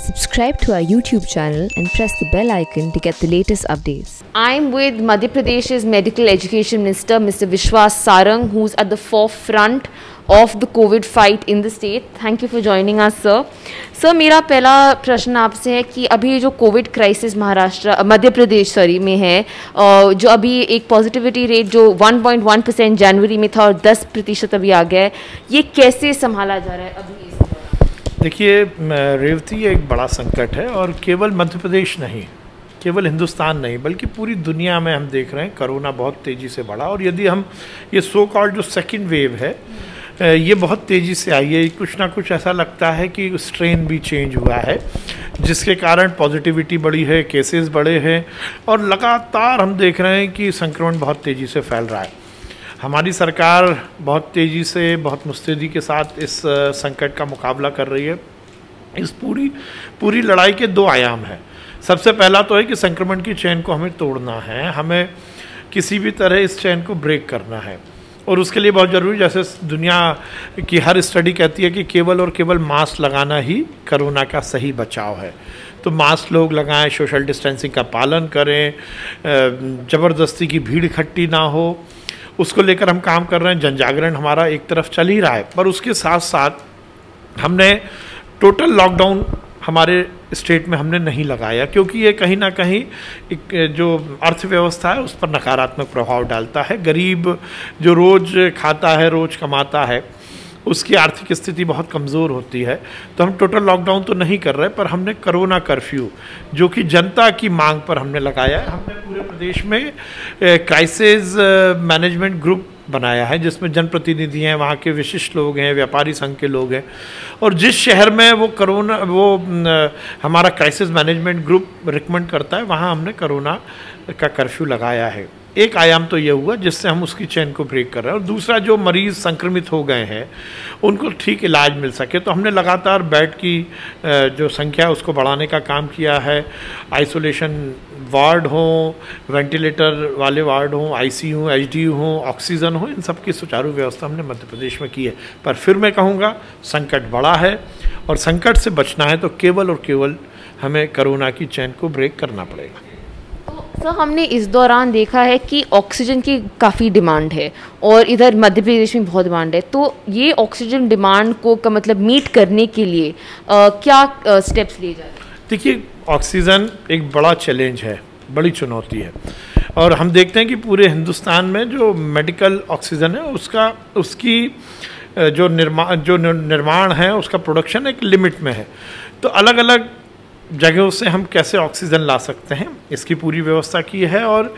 Subscribe to our YouTube channel and press the bell icon to get the latest updates. I'm with Madhya Pradesh's Medical Education Minister, Mr. Vishwas Sarang, who's at the forefront of the COVID fight in the state. Thank you for joining us, sir. Sir, मेरा पहला प्रश्न आपसे है कि अभी जो Covid crisis Madhya Pradesh में है, जो अभी एक पॉजिटिविटी रेट जो 1.1% जनवरी में था और 10% अभी आ गया है, ये कैसे संभाला जा रहा है अभी? देखिए रेवती एक बड़ा संकट है और केवल मध्य प्रदेश नहीं, केवल हिंदुस्तान नहीं बल्कि पूरी दुनिया में हम देख रहे हैं कोरोना बहुत तेज़ी से बढ़ा। और यदि हम ये सो कॉल्ड जो सेकंड वेव है ये बहुत तेज़ी से आई है, कुछ ना कुछ ऐसा लगता है कि स्ट्रेन भी चेंज हुआ है जिसके कारण पॉजिटिविटी बढ़ी है, केसेस बढ़े हैं और लगातार हम देख रहे हैं कि संक्रमण बहुत तेज़ी से फैल रहा है। हमारी सरकार बहुत तेज़ी से, बहुत मुस्तैदी के साथ इस संकट का मुकाबला कर रही है। इस पूरी लड़ाई के दो आयाम हैं। सबसे पहला तो है कि संक्रमण की चेन को हमें तोड़ना है, हमें किसी भी तरह इस चेन को ब्रेक करना है और उसके लिए बहुत ज़रूरी, जैसे दुनिया की हर स्टडी कहती है कि केवल और केवल मास्क लगाना ही कोरोना का सही बचाव है। तो मास्क लोग लगाएं, सोशल डिस्टेंसिंग का पालन करें, ज़बरदस्ती की भीड़ इकट्ठी ना हो, उसको लेकर हम काम कर रहे हैं। जन जागरण हमारा एक तरफ चल ही रहा है, पर उसके साथ साथ हमने टोटल लॉकडाउन हमारे स्टेट में हमने नहीं लगाया क्योंकि ये कहीं ना कहीं एक जो अर्थव्यवस्था है उस पर नकारात्मक प्रभाव डालता है। गरीब जो रोज़ खाता है, रोज़ कमाता है, उसकी आर्थिक स्थिति बहुत कमज़ोर होती है। तो हम टोटल लॉकडाउन तो नहीं कर रहे, पर हमने कोरोना कर्फ्यू जो कि जनता की मांग पर हमने लगाया है। हमने पूरे प्रदेश में क्राइसिस मैनेजमेंट ग्रुप बनाया है जिसमें जनप्रतिनिधि हैं, वहाँ के विशिष्ट लोग हैं, व्यापारी संघ के लोग हैं और जिस शहर में वो हमारा क्राइसिस मैनेजमेंट ग्रुप रिकमेंड करता है वहाँ हमने कोरोना का कर्फ्यू लगाया है। एक आयाम तो ये हुआ जिससे हम उसकी चेन को ब्रेक कर रहे हैं और दूसरा जो मरीज़ संक्रमित हो गए हैं उनको ठीक इलाज मिल सके तो हमने लगातार बेड की जो संख्या है उसको बढ़ाने का काम किया है। आइसोलेशन वार्ड हो, वेंटिलेटर वाले वार्ड हो, आईसीयू, एचडीयू हो, ऑक्सीजन हो, इन सब की सुचारू व्यवस्था हमने मध्य प्रदेश में की है। पर फिर मैं कहूँगा संकट बड़ा है और संकट से बचना है तो केवल और केवल हमें कोरोना की चेन को ब्रेक करना पड़ेगा। सर, हमने इस दौरान देखा है कि ऑक्सीजन की काफ़ी डिमांड है और इधर मध्य प्रदेश में बहुत डिमांड है, तो ये ऑक्सीजन डिमांड को का मतलब मीट करने के लिए क्या स्टेप्स लिए जा रहे हैं? देखिए, ऑक्सीजन एक बड़ा चैलेंज है, बड़ी चुनौती है और हम देखते हैं कि पूरे हिंदुस्तान में जो मेडिकल ऑक्सीजन है उसकी जो निर्माण है उसका प्रोडक्शन एक लिमिट में है। तो अलग अलग जगहों से हम कैसे ऑक्सीजन ला सकते हैं इसकी पूरी व्यवस्था की है और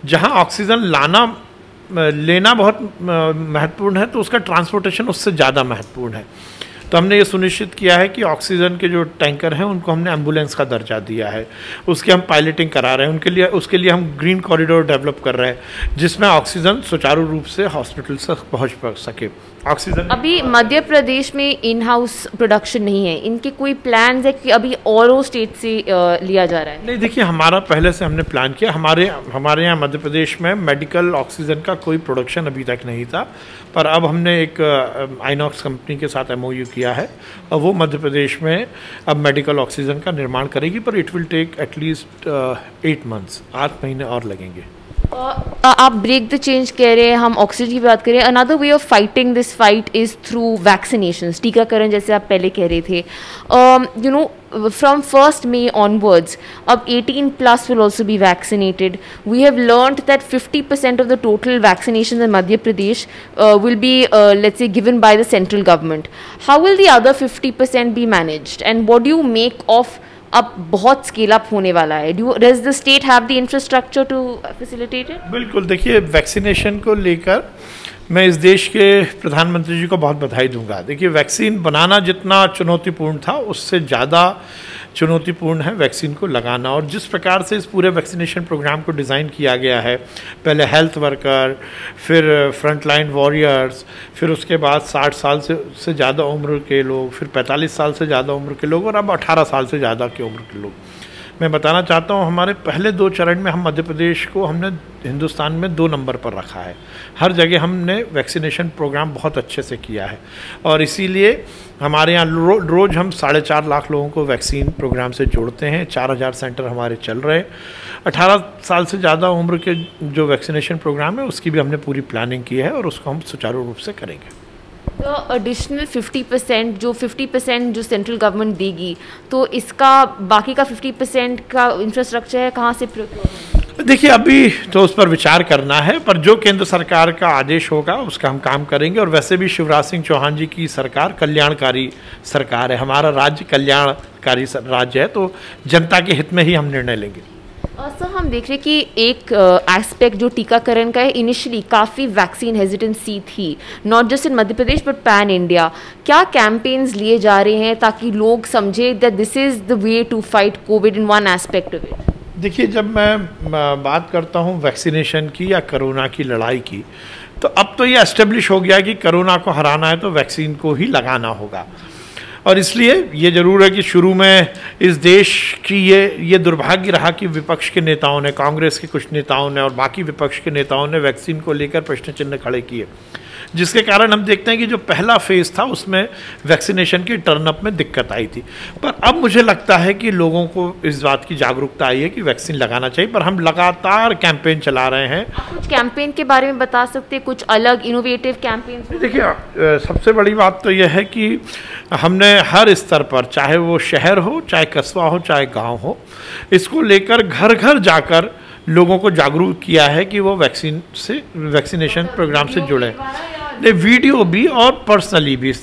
जहां ऑक्सीजन लेना बहुत महत्वपूर्ण है तो उसका ट्रांसपोर्टेशन उससे ज़्यादा महत्वपूर्ण है। तो हमने ये सुनिश्चित किया है कि ऑक्सीजन के जो टैंकर हैं उनको हमने एम्बुलेंस का दर्जा दिया है, उसकी हम पायलटिंग करा रहे हैं, उसके लिए हम ग्रीन कॉरिडोर डेवलप कर रहे हैं जिसमें ऑक्सीजन सुचारू रूप से हॉस्पिटल तक पहुँच सके। ऑक्सीजन अभी मध्य प्रदेश में इन हाउस प्रोडक्शन नहीं है, इनके कोई प्लान है कि अभी और स्टेट से लिया जा रहा है? नहीं, देखिए हमारा पहले से हमने प्लान किया। हमारे यहाँ मध्य प्रदेश में मेडिकल ऑक्सीजन का कोई प्रोडक्शन अभी तक नहीं था, पर अब हमने एक आइनॉक्स कंपनी के साथ MOU किया है और वो मध्य प्रदेश में अब मेडिकल ऑक्सीजन का निर्माण करेगी, पर it will take at least 8 months, 8 महीने और लगेंगे। आप ब्रेक द चेंज कह रहे हैं, हम ऑक्सीजन की बात करें। Another way of fighting this fight is through vaccinations, टीकाकरण, जैसे आप पहले कह रहे थे। From 1st May onwards, अब 18+ will also be vaccinated. We have learned that 50% of the total vaccinations in Madhya Pradesh will be, let's say, given by the central government. How will the other 50% be managed? And what do you make of अब बहुत scale up होने वाला है? Does the state have the infrastructure to facilitate it? बिल्कुल, देखिए vaccination को लेकर मैं इस देश के प्रधानमंत्री जी को बहुत बधाई दूंगा। देखिए वैक्सीन बनाना जितना चुनौतीपूर्ण था उससे ज़्यादा चुनौतीपूर्ण है वैक्सीन को लगाना। और जिस प्रकार से इस पूरे वैक्सीनेशन प्रोग्राम को डिज़ाइन किया गया है, पहले हेल्थ वर्कर, फिर फ्रंटलाइन वॉरियर्स, फिर उसके बाद 60 साल से ज़्यादा उम्र के लोग, फिर 45 साल से ज़्यादा उम्र के लोग और अब 18 साल से ज़्यादा की उम्र के लोग। मैं बताना चाहता हूँ हमारे पहले 2 चरण में हम मध्य प्रदेश को हमने हिंदुस्तान में 2 नंबर पर रखा है। हर जगह हमने वैक्सीनेशन प्रोग्राम बहुत अच्छे से किया है और इसीलिए हमारे यहाँ रोज़ हम 4.5 लाख लोगों को वैक्सीन प्रोग्राम से जोड़ते हैं। 4000 सेंटर हमारे चल रहे हैं। 18 साल से ज़्यादा उम्र के जो वैक्सीनेशन प्रोग्राम है उसकी भी हमने पूरी प्लानिंग की है और उसको हम सुचारू रूप से करेंगे। तो एडिशनल 50% जो 50% जो सेंट्रल गवर्नमेंट देगी, तो इसका बाकी का 50% का इंफ्रास्ट्रक्चर है कहाँ से प्रोक्योर? देखिए अभी तो उस पर विचार करना है, पर जो केंद्र सरकार का आदेश होगा उसका हम काम करेंगे। और वैसे भी शिवराज सिंह चौहान जी की सरकार कल्याणकारी सरकार है, हमारा राज्य कल्याणकारी राज्य है, तो जनता के हित में ही हम निर्णय लेंगे। सर हम देख रहे हैं कि एक एस्पेक्ट जो टीकाकरण का है, इनिशियली काफ़ी वैक्सीन हेजिटेंसी थी, not just in Madhya Pradesh but pan India. क्या कैंपेन्स लिए जा रहे हैं ताकि लोग समझे that this is the way to fight covid in one aspect of it? देखिए जब मैं बात करता हूँ वैक्सीनेशन की या कोरोना की लड़ाई की, तो अब तो ये एस्टेब्लिश हो गया कि कोरोना को हराना है तो वैक्सीन को ही लगाना होगा। और इसलिए ये ज़रूर है कि शुरू में इस देश की ये दुर्भाग्य रहा कि विपक्ष के नेताओं ने, कांग्रेस के कुछ नेताओं ने और बाकी विपक्ष के नेताओं ने वैक्सीन को लेकर प्रश्न चिन्ह खड़े किए, जिसके कारण हम देखते हैं कि जो पहला फेज़ था उसमें वैक्सीनेशन की टर्नअप में दिक्कत आई थी। पर अब मुझे लगता है कि लोगों को इस बात की जागरूकता आई है कि वैक्सीन लगाना चाहिए, पर हम लगातार कैंपेन चला रहे हैं। आप कुछ कैंपेन के बारे में बता सकते हैं, कुछ अलग इनोवेटिव कैंपेन? देखिए सबसे बड़ी बात तो यह है कि हमने हर स्तर पर, चाहे वो शहर हो, चाहे कस्बा हो, चाहे गाँव हो, इसको लेकर घर घर जाकर लोगों को जागरूक किया है कि वो वैक्सीनेशन प्रोग्राम से जुड़े, वीडियो भी और पर्सनली भी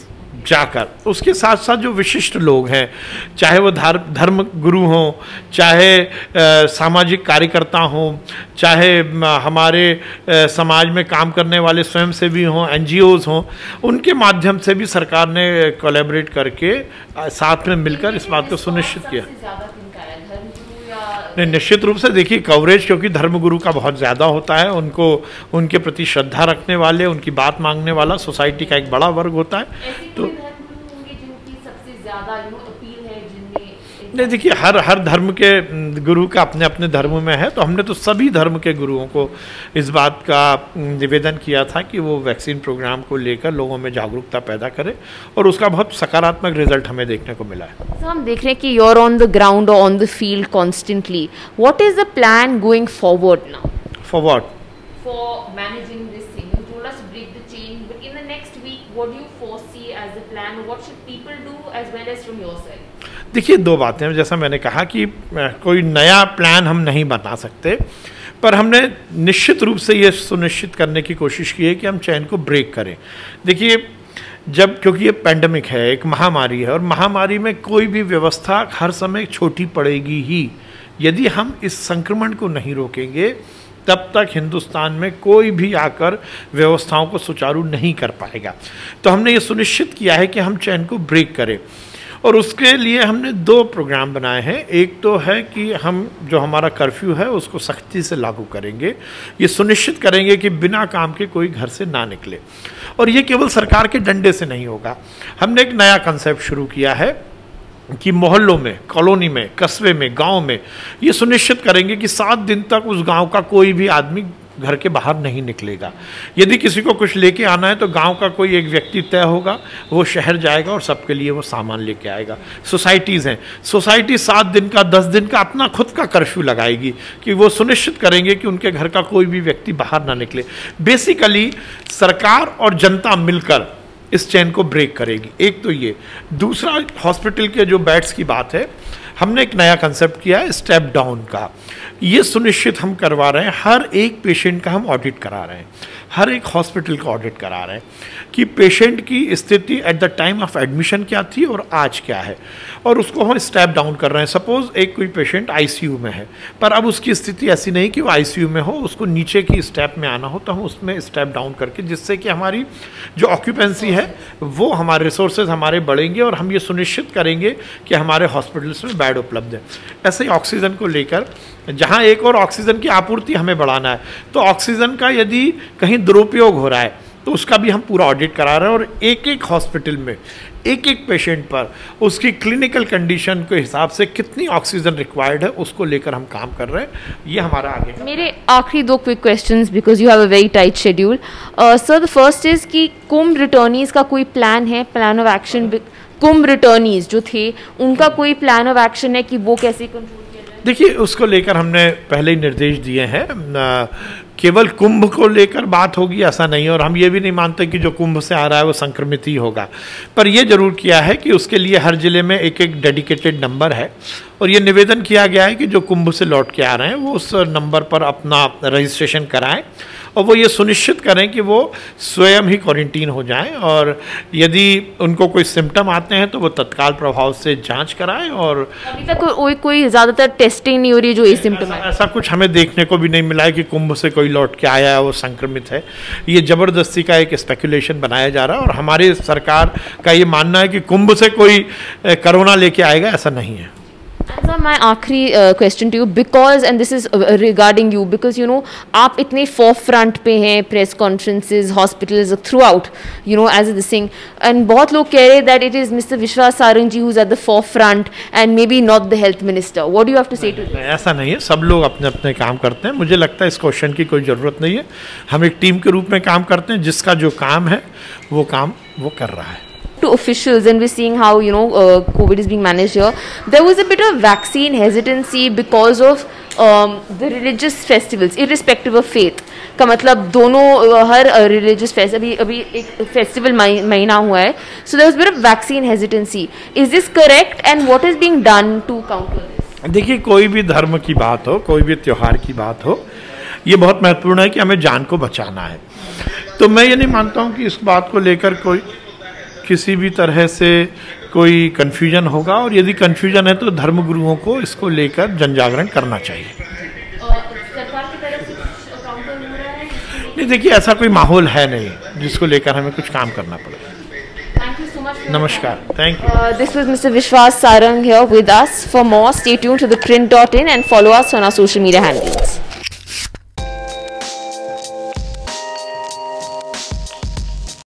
जाकर। उसके साथ साथ जो विशिष्ट लोग हैं, चाहे वो धर्म गुरु हों, चाहे सामाजिक कार्यकर्ता हों, चाहे हमारे समाज में काम करने वाले स्वयंसेवी हों, NGOs हों, उनके माध्यम से भी सरकार ने कोलैबोरेट करके साथ में मिलकर इस बात को सुनिश्चित किया। निश्चित रूप से देखिए कवरेज, क्योंकि धर्मगुरु का बहुत ज़्यादा होता है, उनको उनके प्रति श्रद्धा रखने वाले, उनकी बात मांगने वाला सोसाइटी का एक बड़ा वर्ग होता है। तो नहीं, देखिए हर धर्म के गुरु का अपने अपने धर्म में है, तो हमने तो सभी धर्म के गुरुओं को इस बात का निवेदन किया था कि वो वैक्सीन प्रोग्राम को लेकर लोगों में जागरूकता पैदा करें, और उसका बहुत सकारात्मक रिजल्ट हमें देखने को मिला है। तो हम देख रहे हैं कि you are on the ground और on the field constantly. What is the plan going forward now? For what? For managing this thing. You told us to break the chain, but in the next week, what do you foresee as the plan? What should people do as well as from your side? देखिए 2 बातें हैं, जैसा मैंने कहा कि कोई नया plan हम नहीं बना सकते, पर हमने निश्चित रूप से ये सुनिश्चित करने की कोशिश की है कि हम चेन को ब्रेक करें। देखिए क्योंकि ये पैंडेमिक है, एक महामारी है, और महामारी में कोई भी व्यवस्था हर समय छोटी पड़ेगी ही। यदि हम इस संक्रमण को नहीं रोकेंगे तब तक हिंदुस्तान में कोई भी आकर व्यवस्थाओं को सुचारू नहीं कर पाएगा। तो हमने ये सुनिश्चित किया है कि हम चेन को ब्रेक करें, और उसके लिए हमने 2 प्रोग्राम बनाए हैं। एक तो है कि हम जो हमारा कर्फ्यू है उसको सख्ती से लागू करेंगे, ये सुनिश्चित करेंगे कि बिना काम के कोई घर से ना निकले, और ये केवल सरकार के डंडे से नहीं होगा। हमने एक नया कंसेप्ट शुरू किया है कि मोहल्लों में, कॉलोनी में, कस्बे में, गांव में ये सुनिश्चित करेंगे कि 7 दिन तक उस गांव का कोई भी आदमी घर के बाहर नहीं निकलेगा। यदि किसी को कुछ लेके आना है तो गांव का कोई एक व्यक्ति तय होगा, वो शहर जाएगा और सबके लिए वो सामान लेके आएगा। सोसाइटीज़ हैं, सोसाइटी 7 दिन का, 10 दिन का अपना खुद का कर्फ्यू लगाएगी कि वो सुनिश्चित करेंगे कि उनके घर का कोई भी व्यक्ति बाहर ना निकले। बेसिकली सरकार और जनता मिलकर इस चेन को ब्रेक करेगी। एक तो ये। दूसरा, हॉस्पिटल के जो बेड्स की बात है, हमने एक नया कंसेप्ट किया है स्टेप डाउन का। ये सुनिश्चित हम करवा रहे हैं, हर एक पेशेंट का हम ऑडिट करा रहे हैं, हर एक हॉस्पिटल का ऑडिट करा रहे हैं कि पेशेंट की स्थिति at the time of admission क्या थी और आज क्या है, और उसको हम स्टेप डाउन कर रहे हैं। सपोज एक कोई पेशेंट ICU में है, पर अब उसकी स्थिति ऐसी नहीं कि वो ICU में हो, उसको नीचे की स्टेप में आना हो, तो हम उसमें स्टेप डाउन करके, जिससे कि हमारी जो ऑक्यूपेंसी है वो, हमारे रिसोर्सेज हमारे बढ़ेंगे, और हम ये सुनिश्चित करेंगे कि हमारे हॉस्पिटल्स में बेड उपलब्ध है। ऐसे ही ऑक्सीजन को लेकर, जहाँ एक और ऑक्सीजन की आपूर्ति हमें बढ़ाना है, तो ऑक्सीजन का यदि कहीं दुरुपयोग हो रहा है तो उसका भी हम पूरा ऑडिट करा रहे हैं और एक एक हॉस्पिटल में एक एक पेशेंट पर उसकी क्लिनिकल कंडीशन के हिसाब से कितनी ऑक्सीजन रिक्वायर्ड है उसको लेकर हम काम कर रहे हैं। ये हमारा आगे का। मेरे आखिरी 2 quick questions because you have a very tight schedule. Sir the first is कि कुंभ रिटर्नीज का कोई प्लान है, plan of action? Kumbh returnees जो थे उनका कोई प्लान ऑफ एक्शन है कि वो कैसे कंट्रोल किया जाए? देखिए, उसको लेकर हमने पहले ही निर्देश दिए हैं। केवल कुंभ को लेकर बात होगी ऐसा नहीं, और हम ये भी नहीं मानते कि जो कुंभ से आ रहा है वो संक्रमित ही होगा। पर ये जरूर किया है कि उसके लिए हर जिले में एक एक डेडिकेटेड नंबर है और ये निवेदन किया गया है कि जो कुंभ से लौट के आ रहे हैं वो उस नंबर पर अपना रजिस्ट्रेशन कराएं और वो ये सुनिश्चित करें कि वो स्वयं ही क्वारंटीन हो जाएं, और यदि उनको कोई सिम्टम आते हैं तो वो तत्काल प्रभाव से जांच कराएं। और अभी तक कोई ज़्यादातर टेस्टिंग नहीं हो रही जो ये सिम्टम है? ऐसा कुछ हमें देखने को भी नहीं मिला है कि कुंभ से कोई लौट के आया है वो संक्रमित है। ये ज़बरदस्ती का एक स्पेकुलेशन बनाया जा रहा है और हमारी सरकार का ये मानना है कि कुंभ से कोई कोरोना लेके आएगा, ऐसा नहीं है। सर my आखिरी question to you, because and this is regarding you, because you know आप इतने फोरफ्रंट पे हैं, press conferences, hospitals throughout, you know as this thing, and बहुत लोग कह रहे हैं that it is mister Vishwas Sarang ji who is at the forefront and may be not the health minister. What do you have to say to? ऐसा नहीं है, सब लोग अपने अपने काम करते हैं। मुझे लगता है इस क्वेश्चन की कोई ज़रूरत नहीं है। हम एक टीम के रूप में काम करते हैं, जिसका जो काम है वो काम वो कर रहा है। To officials, and we're seeing how COVID is being managed here. There was a bit of vaccine hesitancy because of the religious festivals, irrespective of faith. का मतलब दोनों हर religious festival अभी एक festival महीना हुआ है, so there was a bit of vaccine hesitancy. Is this correct? And what is being done to counter this? देखिए, कोई भी धर्म की बात हो, कोई भी त्योहार की बात हो, ये बहुत महत्वपूर्ण है कि हमें जान को बचाना है। तो मैं ये नहीं मानता हूँ कि इस बात को लेकर कोई किसी भी तरह से कोई कन्फ्यूजन होगा, और यदि कन्फ्यूजन है तो धर्मगुरुओं को इसको लेकर जनजागरण करना चाहिए। सरकार की तरफ से कुछ काउंटर हो रहा है? नहीं, देखिए, ऐसा कोई माहौल है नहीं जिसको लेकर हमें कुछ काम करना पड़े। Thank you so much. नमस्कार, thank you. This was Mr. Vishwas Sarang here with us. For more, stay tuned to theprint.in and follow us on our social media handles.